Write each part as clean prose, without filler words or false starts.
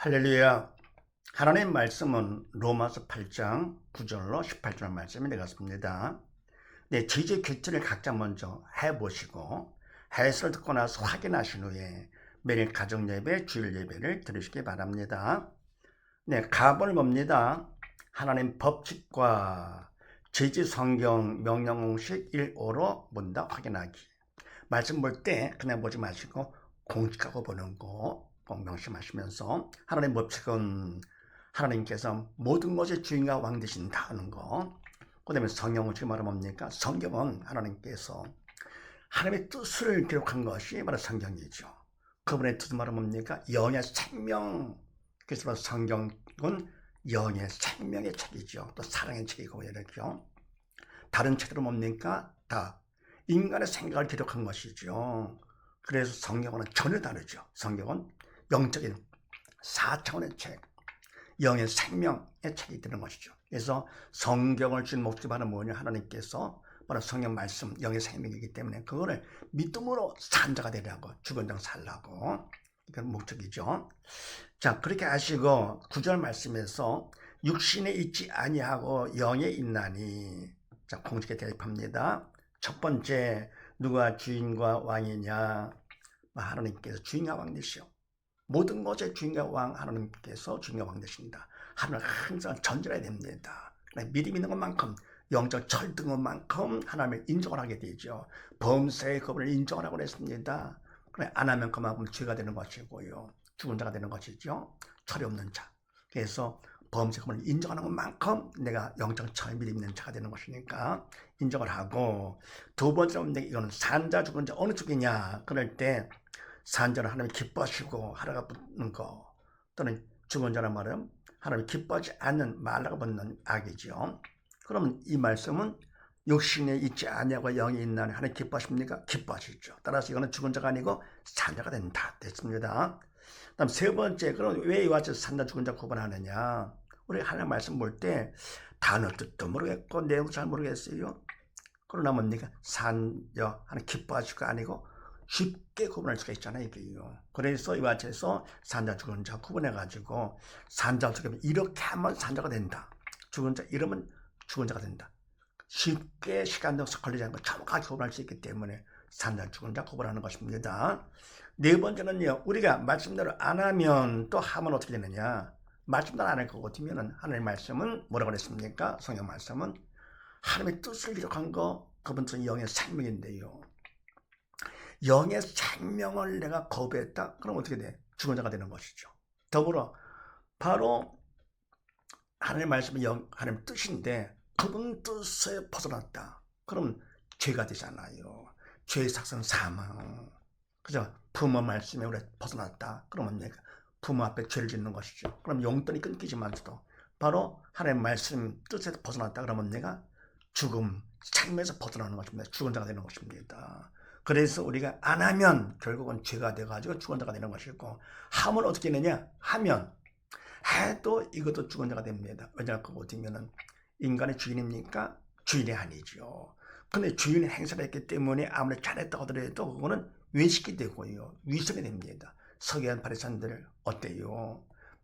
할렐루야. 하나님의 말씀은 로마서 8장 9절로 18절 말씀이 되겠습니다. 네, 지지 규칙을 각자 먼저 해보시고 해설을 듣고 나서 확인하신 후에 매일 가정예배, 주일예배를 들으시기 바랍니다. 네, 갑을 봅니다. 하나님 법칙과 지지 성경 명령 공식 1호로 본다 확인하기. 말씀 볼 때 그냥 보지 마시고 공식하고 보는 거 꼭 명심하시면서 하나님 법칙은 하나님께서 모든 것의 주인과 왕 되신다 하는 거. 그 다음에 성경은 지금 말하면 뭡니까? 성경은 하나님께서 하나님의 뜻을 기록한 것이 바로 성경이죠. 그분의 뜻은 말하면 뭡니까? 영의 생명. 그래서 성경은 영의 생명의 책이죠. 또 사랑의 책이고 이렇게요. 다른 책들은 뭡니까? 다 인간의 생각을 기록한 것이죠. 그래서 성경은 전혀 다르죠. 성경은 영적인 4차원의 책, 영의 생명의 책이 되는 것이죠. 그래서 성경을 준 목적이 바로 뭐냐? 하나님께서 바로 성경 말씀, 영의 생명이기 때문에 그거를 믿음으로 산 자가 되려고, 죽은 자 살라고. 그게 목적이죠. 자, 그렇게 하시고 9절 말씀에서 육신에 있지 아니하고 영에 있나니, 자, 공식에 대입합니다. 첫 번째, 누가 주인과 왕이냐? 하나님께서 주인과 왕 되시오. 모든 것의 주인과 왕 하나님께서 주인과 왕 되신다. 하나님은 항상 전진해야 됩니다. 믿음 있는 것만큼, 영적 철든 것만큼 하나님을 인정을 하게 되죠. 범사의 그분을 인정을 하고 그랬습니다. 안 하면 그만큼 죄가 되는 것이고요. 죽은 자가 되는 것이죠. 철이 없는 자. 그래서 범사의 그분을 인정하는 것만큼 내가 영적 철 믿음 있는 자가 되는 것이니까 인정을 하고, 두 번째로 이거는 산자 죽은 자 어느 쪽이냐? 그럴 때 산자는 하나님이 기뻐하시고 하라가 붙는 거, 또는 죽은 자란 말은 하나님이 기뻐하지 않는 말라가 붙는 악이죠. 그러면 이 말씀은 육신에 있지 아니하고 영이 있나니 하나님 기뻐하십니까? 기뻐하시죠. 따라서 이거는 죽은 자가 아니고 산자가 된다 됐습니다. 다음 세 번째, 그럼 왜 이와 같이 산자 죽은 자 구분하느냐? 우리 하나님 말씀 볼 때 단어 뜻도 모르겠고 내용도 잘 모르겠어요. 그러나 뭡니까? 산자 하나님 기뻐하시고 아니고 쉽게 구분할 수가 있잖아요, 이게요. 그래서 이와 같이 해서 산자 죽은 자 구분해가지고, 산자 어떻게 하면 이렇게 하면 산자가 된다. 죽은 자 이러면 죽은 자가 된다. 쉽게 시간도 걸리지 않고 정확하게 구분할 수 있기 때문에 산자 죽은 자 구분하는 것입니다. 네 번째는요, 우리가 말씀대로 안 하면, 또 하면 어떻게 되느냐? 말씀대로 안 할 것 같으면 하나님의 말씀은 뭐라고 그랬습니까? 성경 말씀은 하나님의 뜻을 기록한 거, 그분은 영의 생명인데요. 영의 생명을 내가 거부했다? 그럼 어떻게 돼? 죽은 자가 되는 것이죠. 더불어 바로 하나님의 말씀은 하나님의 뜻인데 그분 뜻에 벗어났다. 그럼 죄가 되잖아요. 죄의 삭은 사망. 그죠? 부모 말씀에 우리 벗어났다. 그러면 내가 부모 앞에 죄를 짓는 것이죠. 그럼 용돈이 끊기지만서도 바로 하나님의 말씀 뜻에서 벗어났다. 그러면 내가 죽음, 생명에서 벗어나는 것입니다. 죽은 자가 되는 것입니다. 그래서 우리가 안 하면 결국은 죄가 돼가지고 죽은 자가 되는 것이고, 하면 어떻게 되느냐? 하면 해도 이것도 죽은 자가 됩니다. 왜냐하면 그거 어떻게면은 인간의 주인입니까? 주인이 아니죠. 근데 주인이 행사를 했기 때문에 아무리 잘했다고 하더라도 그거는 외식이 되고요. 위선이 됩니다. 서기관 바리새인들 어때요?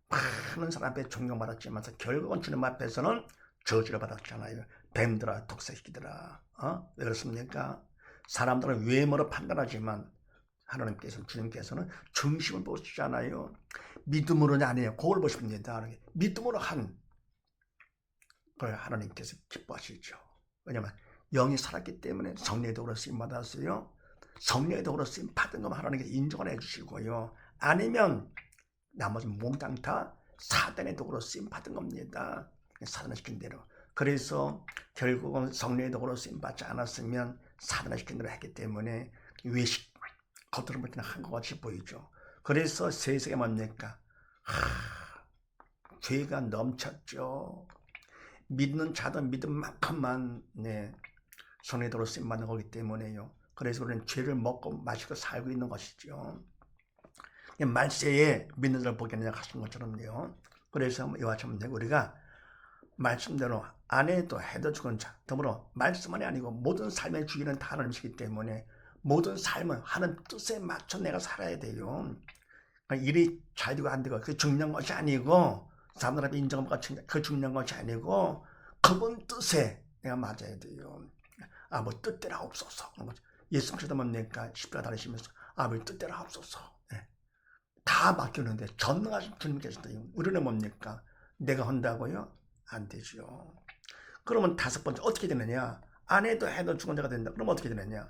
많은 사람 앞에 존경받았지만서 결국은 주님 앞에서는 저주를 받았잖아요. 뱀들아, 독사시키더라. 왜 그렇습니까? 사람들은 외모로 판단하지만 하나님께서는, 주님께서는 중심을 보시잖아요. 믿음으로냐 아니냐 그걸 보십니다. 믿음으로 한 걸 하나님께서 기뻐하시죠. 왜냐하면 영이 살았기 때문에 성령의 도구로 쓰임 받았어요. 성령의 도구로 쓰임 받은 것만 하나님께서 인정을 해주시고요. 아니면 나머지 몽땅 다 사단의 도구로 쓰임 받은 겁니다. 사단을 시킨 대로. 그래서 결국은 성령의 도구로 쓰임 받지 않았으면 사단을 시킨 대로 했기 때문에 외식, 겉으로 볼 때는 한 것 같이 보이죠. 그래서 세상에 뭡니까? 죄가 넘쳤죠. 믿는 자도 믿음만큼만 성령의 도구로 쓰임 받는 거기 때문에요. 그래서 우리는 죄를 먹고 마시고 살고 있는 것이죠. 말세에 믿는 자를 보겠느냐 하신 것처럼요. 그래서 이와 같이 우리가 말씀대로 안 해도 해도 죽은 자, 더불어 말씀만이 아니고 모든 삶의 주인은 다 하나님이시기 때문에 모든 삶은 하나님 뜻에 맞춰 내가 살아야 돼요. 일이 잘 되고 안 되고 그 중요한 것이 아니고 사람들 앞에 인정한 것가 그 중요한 것이 아니고 그분 뜻에 내가 맞아야 돼요. 뭐 뜻대로 하옵소서. 예수님께서 뭡니까? 십자가 다니시면서 아버지 뜻대로 하옵소서. 네. 다 맡겼는데 전능하신 주님께서도 우리는 뭡니까? 내가 한다고요? 안 되죠. 그러면 다섯 번째 어떻게 되느냐? 안 해도 해도 죽은 자가 된다. 그럼 어떻게 되느냐?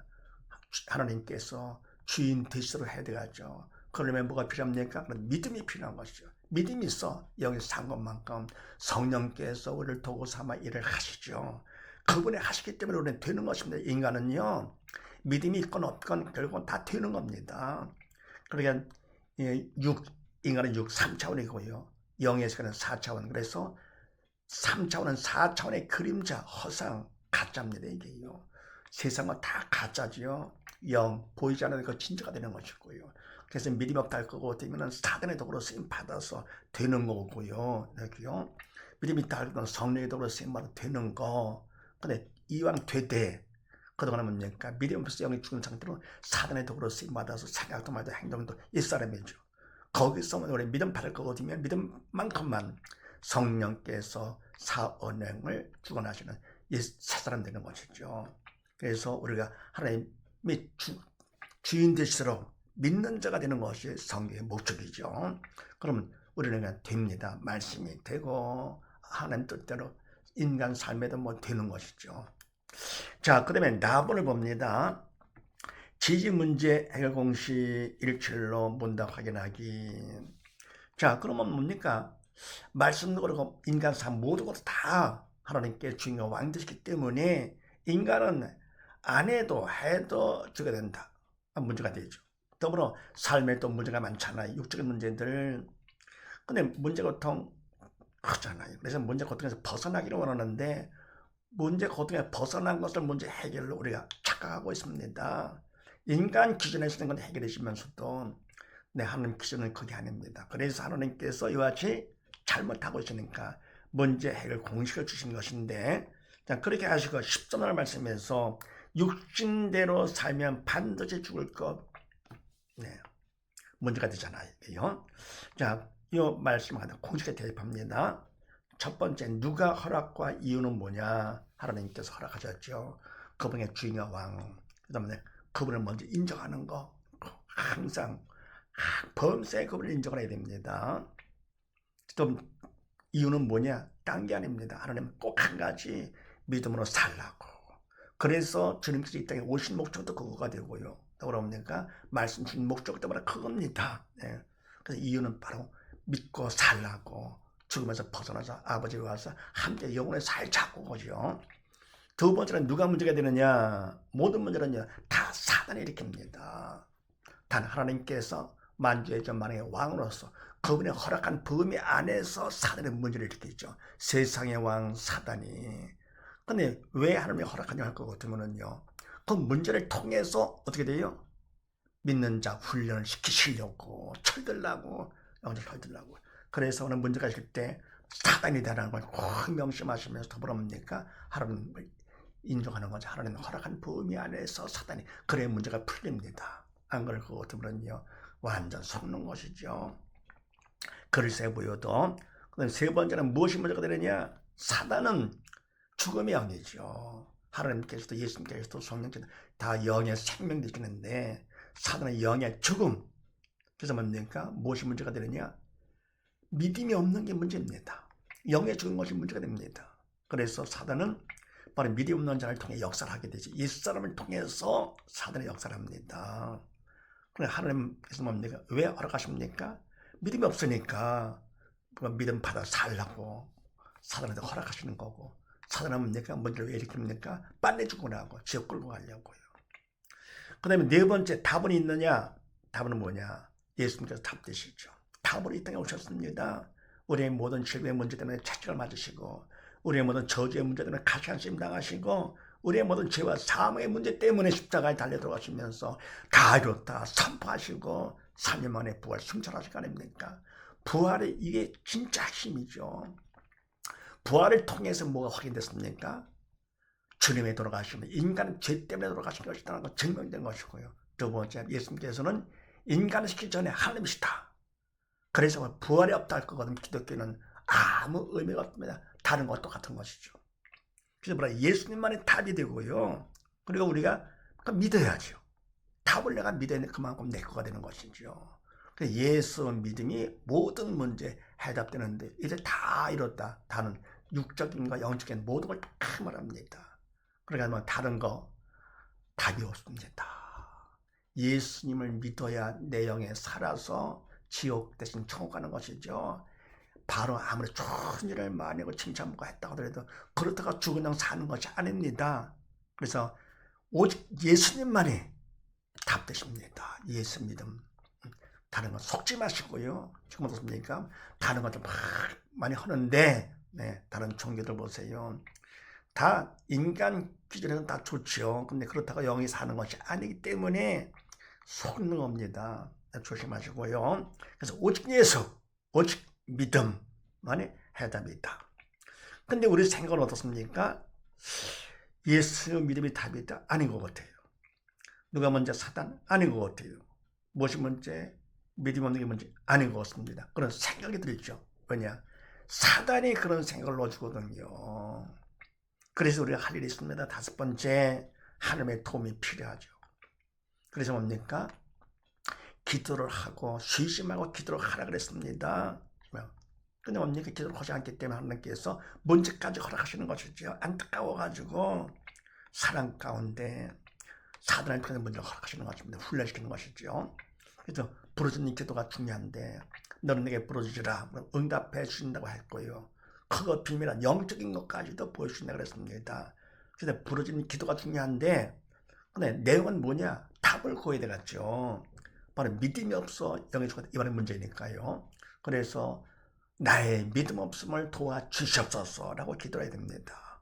하나님께서 주인 되시도록 해야 되겠죠. 그러면 뭐가 필요합니까? 믿음이 필요한 것이죠. 믿음이 있어 여기 산 것만큼 성령께서 우리를 도구 삼아 일을 하시죠. 그분이 하시기 때문에 우리는 되는 것입니다. 인간은요 믿음이 있건 없건 결국은 다 되는 겁니다. 그러니까 인간은 3차원이고요. 영의 세계는 4차원. 그래서 3차원은 4차원의 그림자, 허상, 가짜입니다. 이게요. 세상은 다 가짜지요. 영, 보이지 않는 그 진짜가 되는 것이고요. 그래서 믿음이 없다 할 거고 되면은 사단의 도구로 쓰임 받아서 되는 거고요. 여기요. 믿음이 있다 할 거는 성령의 도구로 쓰임 받아 되는 거. 근데 이왕 되되 그동안은 뭡니까? 믿음 없어서 영이 죽은 상태로 사단의 도구로 쓰임 받아서 생각도 말도 행동도 이 사람이죠. 거기서 우리 믿음 받을 거거든요. 믿음만큼만 성령께서 사언행을 주관하시는 이 새 사람 되는 것이죠. 그래서 우리가 하나님이 주인 되시도록 믿는 자가 되는 것이 성경의 목적이죠. 그러면 우리는 그냥 됩니다. 말씀이 되고 하나님 뜻대로 인간 삶에도 뭐 되는 것이죠. 자, 그러면 나본을 봅니다. 지지 문제 해결 공식 일출로 문답 확인하기. 자, 그러면 뭡니까? 말씀도 그렇고 인간 삶 모든 것도 다 하나님께 주인과 왕 되시기 때문에 인간은 안 해도 해도 주게 된다. 문제가 되죠. 더불어 삶에 또 문제가 많잖아요. 육적인 문제들. 근데 문제 고통 크잖아요. 그래서 문제 고통에서 벗어나기를 원하는데 문제 고통에서 벗어난 것을 문제 해결로 우리가 착각하고 있습니다. 인간 기준에서는 건 해결해지면서도 하나님 기준은 그게 아닙니다. 그래서 하나님께서 이와 같이 잘못하고 있으니까 문제 해결 공식을 주신 것인데, 자, 그렇게 하시고 10절을 말씀해서 육신대로 살면 반드시 죽을 것, 문제가 되잖아요. 자, 이 말씀을 하다 공식에 대입합니다. 첫 번째, 누가 허락과 이유는 뭐냐? 하나님께서 허락하셨죠. 그분의 주인과 왕. 그 다음에 그분을 먼저 인정하는 거. 항상 범사에 그분을 인정해야 됩니다. 또 이유는 뭐냐? 딴 게 아닙니다. 하나님은 꼭 한 가지 믿음으로 살라고. 그래서 주님께서 이 땅에 오신 목적도 그거가 되고요. 그러니까 말씀 주신 목적도 바로 그겁니다. 그래서 이유는 바로 믿고 살라고. 죽으면서 벗어나서 아버지에 와서 함께 영혼의 살자고 거죠. 두 번째는 누가 문제가 되느냐? 모든 문제는요 다 사단이 일으킵니다. 단 하나님께서 만주의 전만의 왕으로서 그분의 허락한 범위 안에서 사단의 문제를 일으키죠. 세상의 왕 사단이. 근데 왜 하나님이 허락하냐 할 것 같으면요, 그 문제를 통해서 어떻게 돼요? 믿는 자 훈련을 시키시려고 철들라고 영혼을 철들라고. 그래서 오늘 문제가 있을 때 사단이 되라는 걸 꼭 명심하시면서 더불어 뭡니까? 하나님을 인정하는 거죠. 하나님 허락한 범위 안에서 사단이 그래 문제가 풀립니다. 안 그럴 것 같으면요 완전 속는 것이죠. 글쎄 보여도. 그다음 세 번째는 무엇이 문제가 되느냐? 사단은 죽음의 영이죠. 하나님께서도 예수님께서도 성령께서 다 영의 생명 되시는데 사단은 영의 죽음. 그래서 뭡니까? 무엇이 문제가 되느냐? 믿음이 없는 게 문제입니다. 영의 죽은 것이 문제가 됩니다. 그래서 사단은 바로 믿음 없는 자를 통해 역사를 하게 되지. 옛사람을 통해서 사단의 역사를 합니다. 그래 하나님께서 뭡니까? 왜 허락하십니까? 믿음이 없으니까 믿음 받아 살라고 사단한테 허락하시는 거고, 사단은 뭡니까? 문제를 왜 일으킵니까? 빨리 죽으라고, 지옥 끌고 가려고요. 그 다음에 네 번째, 답은 있느냐? 답은 뭐냐? 예수님께서 답 되시죠. 답으로 이 땅에 오셨습니다. 우리의 모든 질병의 문제 때문에 채찍을 맞으시고, 우리의 모든 저주의 문제 때문에 가시한심 당하시고, 우리의 모든 죄와 사망의 문제 때문에 십자가에 달려 들어가시면서 다 이뤘다 선포하시고 3년 만에 부활 승천하실 거 아닙니까? 부활이 이게 진짜 핵심이죠. 부활을 통해서 뭐가 확인됐습니까? 주님의 돌아가심은 인간은 죄 때문에 돌아가신 것이라는 거 증명된 것이고요. 두 번째, 예수님께서는 인간을 시키기 전에 하나님이시다. 그래서 부활이 없다 할 거거든. 기독교는 아무 의미가 없습니다. 다른 것도 같은 것이죠. 그래서 뭐라 예수님만이 답이 되고요. 그리고 우리가 믿어야죠. 답을 내가 믿어야 그만큼 내 거가 되는 것이죠. 예수 믿음이 모든 문제 해답되는데 이제 다 이뤘다. 다는 육적인과 영적인 모든 걸 다 말합니다. 그러니까 뭐 다른 거 답이 없습니다. 예수님을 믿어야 내 영에 살아서 지옥 대신 천국 가는 것이죠. 바로 아무리 좋은 일을 많이 하고 칭찬받고 했다고 하더라도 그렇다가 죽은 영 사는 것이 아닙니다. 그래서 오직 예수님만이 답 되십니다. 예수 믿음. 다른 건 속지 마시고요. 지금 어떻습니까? 다른 것도 막 많이 하는데 다른 종교들 보세요. 다 인간 기준에서는 다 좋죠. 근데 그렇다고 영이 사는 것이 아니기 때문에 속는 겁니다. 조심하시고요. 그래서 오직 예수, 오직 믿음만이 해답이다. 근데 우리 생각은 어떻습니까? 예수 믿음이 답이다? 아닌 것 같아요. 누가 먼저 사단? 아닌 것 같아요. 무엇이 문제? 믿음 없는 게 문제? 아닌 것 같습니다. 그런 생각이 들죠. 왜냐? 사단이 그런 생각을 넣어주거든요. 그래서 우리가 할 일이 있습니다. 다섯 번째, 하나님의 도움이 필요하죠. 그래서 뭡니까? 기도를 하고 쉬지 말고 기도를 하라 그랬습니다. 근데 뭡니까? 기도를 하지 않기 때문에 하나님께서 문제까지 허락하시는 것이죠. 안타까워가지고 사랑 가운데 사단한테 문제를 허락하시는 것입니다. 훈련시키는 것이죠. 그래서 부르짖는 기도가 중요한데 너는 내게 부르짖으라 응답해 주신다고 했고요. 그거 비밀한 영적인 것까지도 보여주신다 그랬습니다. 그래서 부르짖는 기도가 중요한데 근데 내용은 뭐냐? 답을 구해야 되겠죠. 바로 믿음이 없어 영의 죽었다. 이번에 문제니까요. 그래서 나의 믿음 없음을 도와주시옵소서라고 기도해야 됩니다.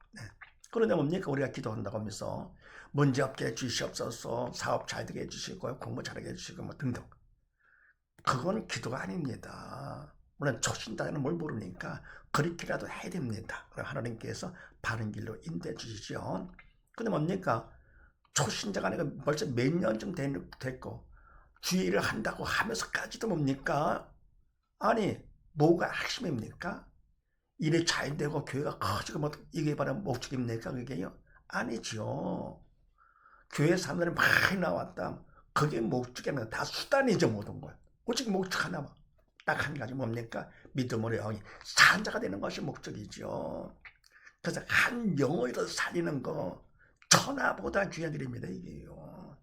그런데 뭡니까? 우리가 기도한다고 하면서 문제없게 해주시옵소서, 사업 잘 되게 해주시고 공부 잘하게 해주시고 뭐 등등. 그건 기도가 아닙니다. 물론 초신자는 뭘 모르니까 그렇게라도 해야 됩니다. 그럼 하나님께서 바른 길로 인도해 주시죠. 근데 뭡니까? 초신자가 아니라 벌써 몇 년쯤 됐고 주의를 한다고 하면서까지도 뭡니까? 아니 뭐가 핵심입니까? 일이 잘 되고 교회가 커지고 뭐 이게 바로 목적입니까? 그게요? 아니죠. 교회 사람들이 많이 나왔다. 그게 목적이 아니라 다 수단이죠. 모든 것. 오직 목적 하나만. 딱 한 가지 뭡니까? 믿음으로 영이 산자가 되는 것이 목적이죠. 그래서 한 영혼이라도 살리는 거 천하보다 귀한 일입니다. 이게요.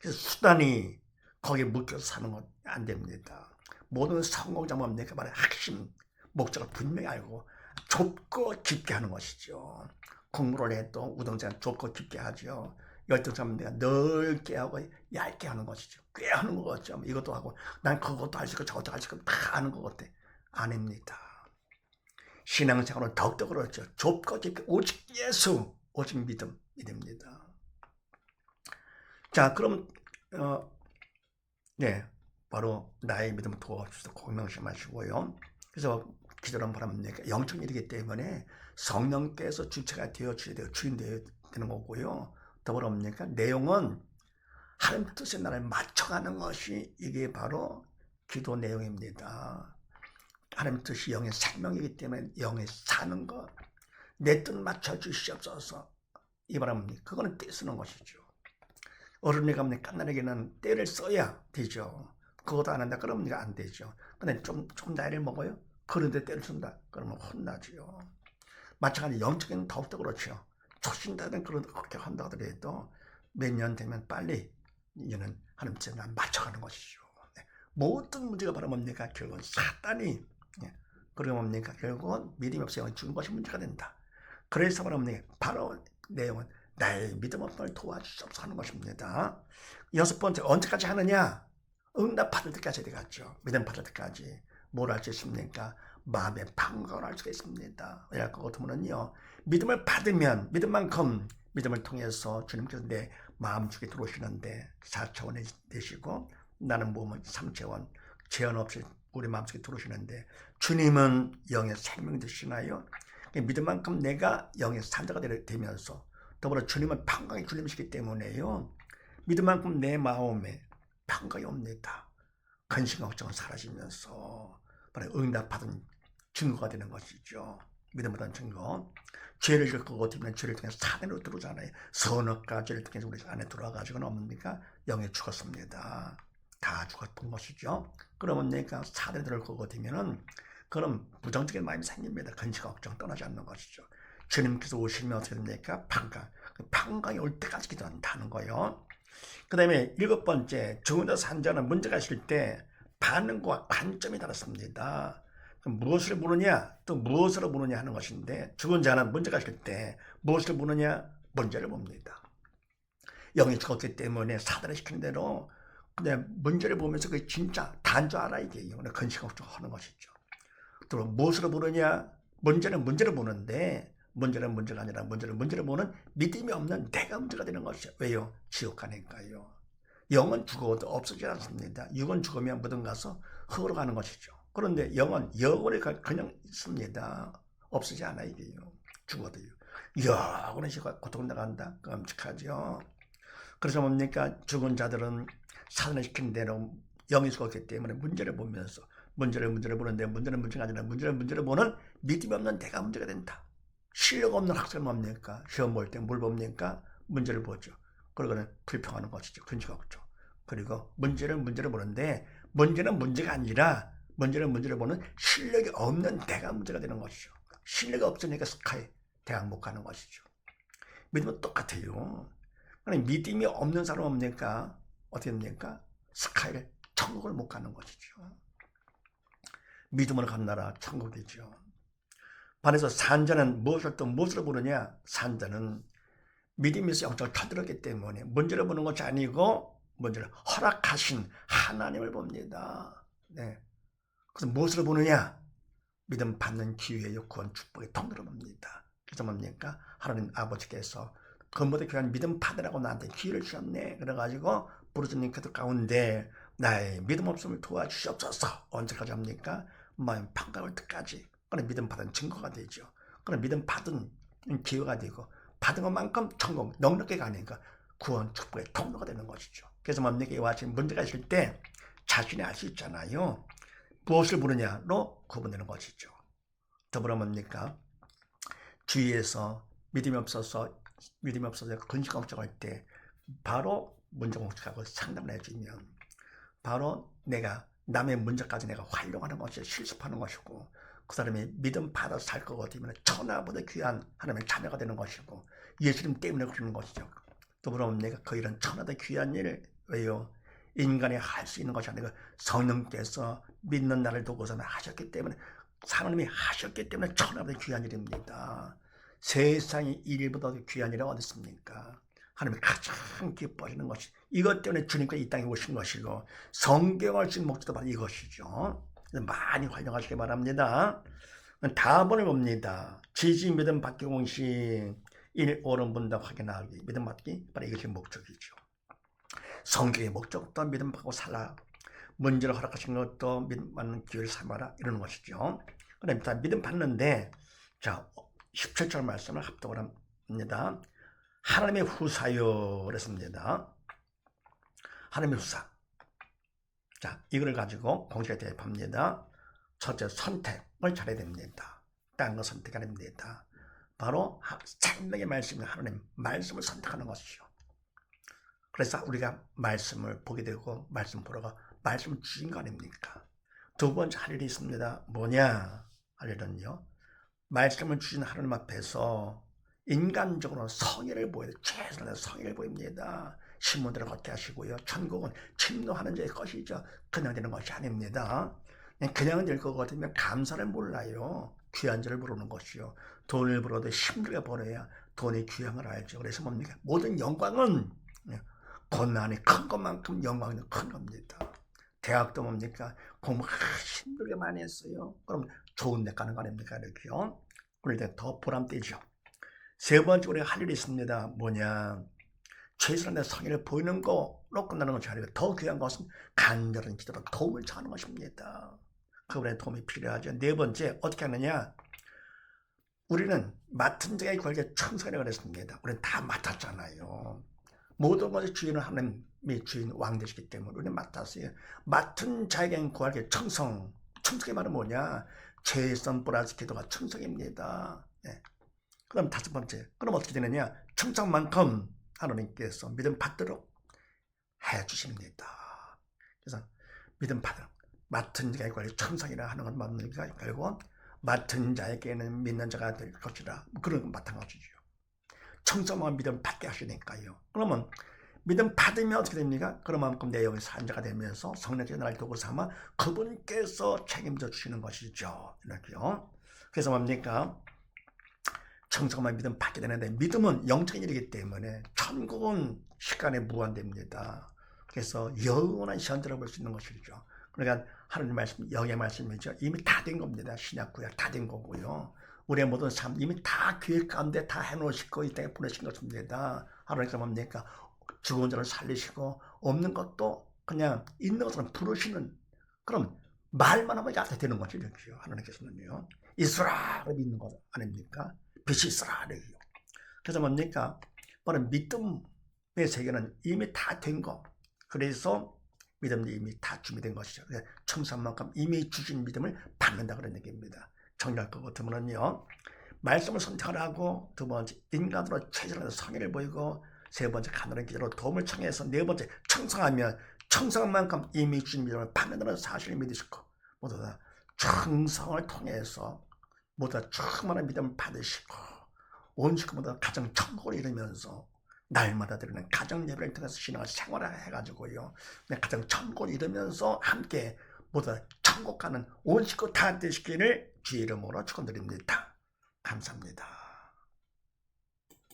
그래서 수단이 거기에 묶여서 사는 건 안 됩니다. 모든 성공자 뭡니까? 바로 핵심 목적을 분명히 알고 좁고 깊게 하는 것이죠. 공부를 해도 우등자는 좁고 깊게 하죠. 열등자면 내가 넓게 하고 얇게 하는 것이죠. 꽤 하는 것 같죠. 이것도 하고 난 그것도 할 수 있고 저것도 할 수 있고 다 아는 것 같아. 아닙니다. 신앙생활은 더욱더 그렇죠. 좁고 깊게 오직 예수, 오직 믿음이 됩니다. 자, 그럼 바로 나의 믿음을 도와주셔서 공명심하시고요. 그래서 기도를 바랍니다. 영적 일이기 때문에 성령께서 주체가 되어 주셔야 돼요. 주인 되어야 되는 거고요. 더불어 뭡니까? 내용은 하나님 뜻에 나를 맞춰가는 것이 이게 바로 기도 내용입니다. 하나님 뜻이 영의 생명이기 때문에 영에 사는 것, 내 뜻 맞춰 주시옵소서. 이 바랍니다. 그거는 때 쓰는 것이죠. 어른이 가면 깐나에게는 때를 써야 되죠. 그것도 안 한다 그러면 안 되죠. 근데 좀 나이를 먹어요? 그런데 때를 쓴다 그러면 혼나죠. 마찬가지 영적인 더욱더 그렇죠. 초신자는 그렇게 한다 하더라도 몇 년 되면 빨리 이는 하나님 뜻에 맞춰가는 것이죠. 모든 문제가 바로 뭡니까? 결국은 사단이 그리고 뭡니까? 결국은 믿음이 없어 영이 죽은 것이 문제가 된다. 그래서 바로 내용은 나의 믿음 없음을 도와주시옵소서 하는 것입니다. 여섯 번째, 언제까지 하느냐? 응답 받을 때까지 되겠죠. 믿음 받을 때까지. 뭘 할 수 있습니까? 마음의 방광을 할 수가 있습니다. 왜냐 그 같으면요, 믿음을 받으면 믿음만큼 믿음을 통해서 주님께서 내 마음속에 들어오시는데 4차원에 되시고 나는 몸은 3차원 제한 없이 우리 마음속에 들어오시는데 주님은 영의 생명 되시나요? 믿음만큼 내가 영의 산자가 되면서 더불어 주님은 평강의 주님이시기 때문에요. 믿음만큼 내 마음에 평강이 옵니다. 근심 걱정은 사라지면서 바로 응답받은 증거가 되는 것이죠. 믿음 받은 증거. 죄를 질 거고 되면 죄를 통해서 사단으로 들어오잖아요. 선악과 죄를 통해서 우리 안에 들어와가지고는 없습니까? 영이 죽었습니다. 다 죽었던 것이죠. 그러면 내가 사단에 들어올 거고 되면은 그럼 부정적인 마음이 생깁니다. 근심 걱정 떠나지 않는 것이죠. 주님께서 오시면 어떻게 됩니까? 판강. 판강이 올 때까지 기도한다는 거예요. 그 다음에 7번째, 죽은 자 산 자는 문제가 있을 때 반응과 관점이 다릅니다. 무엇을 보느냐, 또 무엇으로 보느냐 하는 것인데, 죽은 자는 문제가 있을 때 무엇을 보느냐, 문제를 봅니다. 영이 죽었기 때문에 사단을 시키는 대로 그냥 문제를 보면서 그게 진짜 단 줄 알아 이게요. 근심 걱정하는 것이죠. 또 무엇으로 보느냐, 문제는 문제를 보는데 문제는 문제가 아니라 문제를 보는 믿음이 없는 내가 문제가 되는 것이죠. 왜요? 지옥 가니까요. 영은 죽어도 없어지지 않습니다. 육은 죽으면 무덤 가서 흙으로 가는 것이죠. 그런데 영은 영원히 그냥 있습니다. 없어지지 않아 이게요. 죽어도요. 영원히 고통을 나간다. 끔찍하죠. 그래서 뭡니까? 죽은 자들은 사단을 시킨 대로 영이 죽었기 때문에 문제를 보면서 문제를 보는데 문제는 문제가 아니라 문제를 보는 믿음이 없는 내가 문제가 된다. 실력 없는 학생은 뭡니까? 시험 볼 때 뭘 봅니까? 문제를 보죠. 그러고는 불평하는 것이죠. 근심이 없죠. 그리고 문제를 보는데 문제는 문제가 아니라 문제를 보는 실력이 없는 내가 문제가 되는 것이죠. 실력이 없으니까 스카이 대학 못 가는 것이죠. 믿음은 똑같아요. 믿음이 없는 사람은 뭡니까? 어떻게 됩니까? 스카이를 천국을 못 가는 것이죠. 믿음으로 간 나라 천국이죠. 반해서 산자는 무엇을 보느냐? 산자는 믿음에서 영적을 터뜨렸기 때문에 문제를 보는 것이 아니고 문제를 허락하신 하나님을 봅니다. 네. 그래서 무엇을 보느냐? 믿음 받는 기회의 구원 축복의 통로를 봅니다. 그래서 뭡니까? 하나님 아버지께서 그보다 귀한 믿음 받으라고 나한테 기회를 주셨네. 그래가지고 부르짖는 기도 가운데 나의 믿음 없음을 도와주시옵소서. 언제까지 합니까? 마음 판가올 때까지. 그런 믿음 받은 증거가 되죠. 그런 믿음 받은 기회가 되고 받은 것만큼 천국 넉넉히 가니까 구원 축복의 통로가 되는 것이죠. 그래서 뭡니까? 이와 같이 문제가 있을 때 자신이 알 수 있잖아요. 무엇을 부르냐로 구분되는 것이죠. 더불어 뭡니까? 주위에서 믿음이 없어서 근심 걱정할 때 바로 문제 공식하고 상담을 해주면 바로 내가 남의 문제까지 내가 활용하는 것이 실습하는 것이고 그 사람이 믿음 받아서 살 것 같으면 천하보다 귀한 하나님의 자녀가 되는 것이고 예수님 때문에 그러는 것이죠. 더불어 내가 그 이런 천하보다 귀한 일을 왜요? 인간이 할 수 있는 것이 아니고 성령께서 믿는 나를 두고서는 하셨기 때문에 하나님이 하셨기 때문에 천하보다 귀한 일입니다. 세상의 일보다 귀한 일은 어디 있습니까? 하나님이 가장 기뻐하시는 것이 이것 때문에 주님과 이 땅에 오신 것이고 성경을 쓴 목적도 바로 이것이죠. 많이 활용하시기 바랍니다. 다음을 봅니다. 지지 믿음 받기 공식 1. 옳은 분다 확인하기 믿음 받기 바로 이것이 목적이죠. 성경의 목적도 믿음 받고 살아 문제를 허락하신 것도 믿음 받는 기회를 삼아라 이러는 것이죠. 그다음에 다 믿음 받는데 자 17절 말씀을 합독을 합니다. 하나님의 후사요 그랬습니다. 하나님의 후사. 자, 이걸 가지고 공식에 대입합니다. 첫째, 선택을 잘해야 됩니다. 딴 거 선택 안 됩니다. 바로 생명의 말씀인 하나님 말씀을 선택하는 것이죠. 그래서 우리가 말씀을 보게 되고 말씀 보러가 말씀을 주신 거 아닙니까? 두 번째 할 일이 있습니다. 뭐냐? 할 일은요. 말씀을 주신 하나님 앞에서 인간적으로 성의를 보여야 돼요. 최선의 성의를 보입니다. 신문들을 걷게 하시고요. 천국은 침노하는 자의 것이죠. 그냥 되는 것이 아닙니다. 그냥 될 것 같으면 감사를 몰라요. 귀한 자를 부르는 것이요. 돈을 벌어도 힘들게 벌어야 돈의 귀함을 알죠. 그래서 뭡니까? 모든 영광은 고난이 큰 것만큼 영광이 큰 겁니다. 대학도 뭡니까? 공부 힘들게 많이 했어요. 그럼 좋은 데 가는 거 아닙니까? 이렇게요. 그럴 때 더 보람되죠. 세 번째 우리가 할 일이 있습니다. 뭐냐? 최선의 성의를 보이는 거로 끝나는 것이 아니고 더 귀한 것은 간절한 기도로 도움을 청하는 것입니다. 그분의 도움이 필요하죠. 네 번째 어떻게 하느냐? 우리는 맡은 자의 관계 청소하라고 그랬습니다. 우리는 다 맡았잖아요. 모든 것의 주인은 하나님 믿음이 주인 왕 되시기 때문에 우리는 맡았어요. 맡은 자에게 구하게 청성. 청성의 말은 뭐냐? 최선 플러스 기도가 청성입니다. 예. 그럼 다섯 번째. 그럼 어떻게 되느냐? 청성만큼 하나님께서 믿음 받도록 해 주십니다. 그래서 믿음 받도록 맡은 자에게 구하게 청성이라 하는 건 맞는가? 결국 맡은 자에게는 믿는 자가 될 것이라. 그런 건 마찬가지죠. 청성만 믿음 받게 하시니까요. 그러면 믿음 받으면 어떻게 됩니까? 그만큼 내 영의 산자가 되면서 성령께서 나를 도구 삼아 그분께서 책임져 주시는 것이죠. 이렇게요. 그래서 뭡니까? 청성만 믿음 받게 되는데 믿음은 영적인 일이기 때문에 천국은 시간에 무한됩니다. 그래서 영원한 현재를 볼 수 있는 것이죠. 그러니까 하나님 말씀, 영의 말씀이죠. 이미 다 된 겁니다. 신약 구약 다 된 거고요. 우리의 모든 삶 이미 다 계획 가운데 다 해놓으시고 이 땅에 보내신 것입니다. 하나님께서 뭡니까? 죽은 자를 살리시고 없는 것도 그냥 있는 것처럼 부르시는 그럼 말만 하면 약해 되는 거죠. 이렇게요. 하나님께서는요. 이스라엘을 믿는 것 아닙니까? 빛이 이스라엘이요. 그래서 뭡니까? 바로 믿음의 세계는 이미 다 된 거. 그래서 믿음이 이미 다 준비된 것이죠. 청산만큼 이미 주신 믿음을 받는다 그런 얘기입니다. 정리할 것 같으면요. 말씀을 선택하라고 두 번째 인간으로 최선을 성의를 보이고 세 번째 간단한 기도로 도움을 청해서 네 번째 청성하면 청성한 만큼 이미 주신 믿음을 받는다는 사실을 믿으시고 모두 다 청성을 통해서 모두 다 충만한 믿음을 받으시고 온 식구보다 가정 천국을 이루면서 날마다 드리는 가정 예배를 통해서 신앙을 생활을 해가지고요. 가정 천국을 이루면서 함께 모두 다 천국 가는 온 식구 다 되시기를 주의 이름으로 축원드립니다. 감사합니다.